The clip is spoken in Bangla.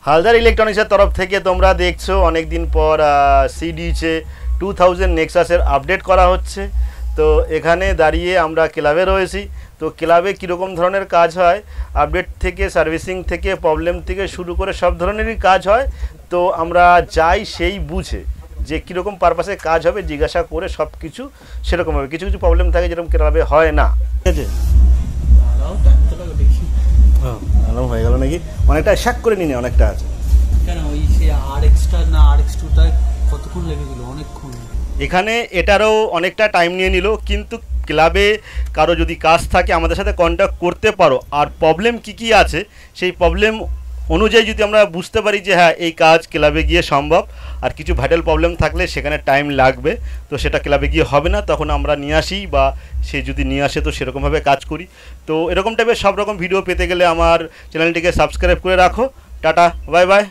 হালদার ইলেকট্রনিক্সের তরফ থেকে তোমরা দেখছো অনেক দিন পর সিডিচে 2000 নেক্সাসের আপডেট করা হচ্ছে। তো এখানে দাঁড়িয়ে আমরা ক্লাবে রয়েছি। তো ক্লাবে কীরকম ধরনের কাজ হয়, আপডেট থেকে সার্ভিসিং থেকে প্রবলেম থেকে শুরু করে সব ধরনেরই কাজ হয়। তো আমরা যাই সেই বুঝে যে কীরকম পারপাসে কাজ হবে জিজ্ঞাসা করে সব কিছু সেরকমভাবে। কিছু কিছু প্রবলেম থাকে যেরকম ক্লাবে হয় না, ঠিক আছে? আলাম হয়ে গেল নাকি? অনেকটা শ্যাক করে নিনে অনেকটা আছে কেন ওই সে RX-টা না RX-2টায় কতক্ষণ লেগেছিল? অনেকক্ষণ। এখানে এটারও অনেকটা টাইম নিয়ে নিল, কিন্তু ক্লাবে কারো যদি কাজ থাকে আমাদের সাথে কন্ট্যাক্ট করতে পারো। আর প্রবলেম কি আছে সেই প্রবলেম অনুযায়ী যদি আমরা বুঝতে পারি যে হ্যাঁ এই কাজ ক্লাবে গিয়ে সম্ভব, আর কিছু ভাইটাল প্রবলেম থাকলে সেখানে টাইম লাগবে, তো সেটা ক্লাবে গিয়ে হবে না, তখন আমরা নিয়ে আসি বা সে যদি নিয়ে আসে তো সেরকমভাবে কাজ করি। তো এরকম টাইপের সব রকম ভিডিও পেতে গেলে আমার চ্যানেলটিকে সাবস্ক্রাইব করে রাখো। Tata, bye bye.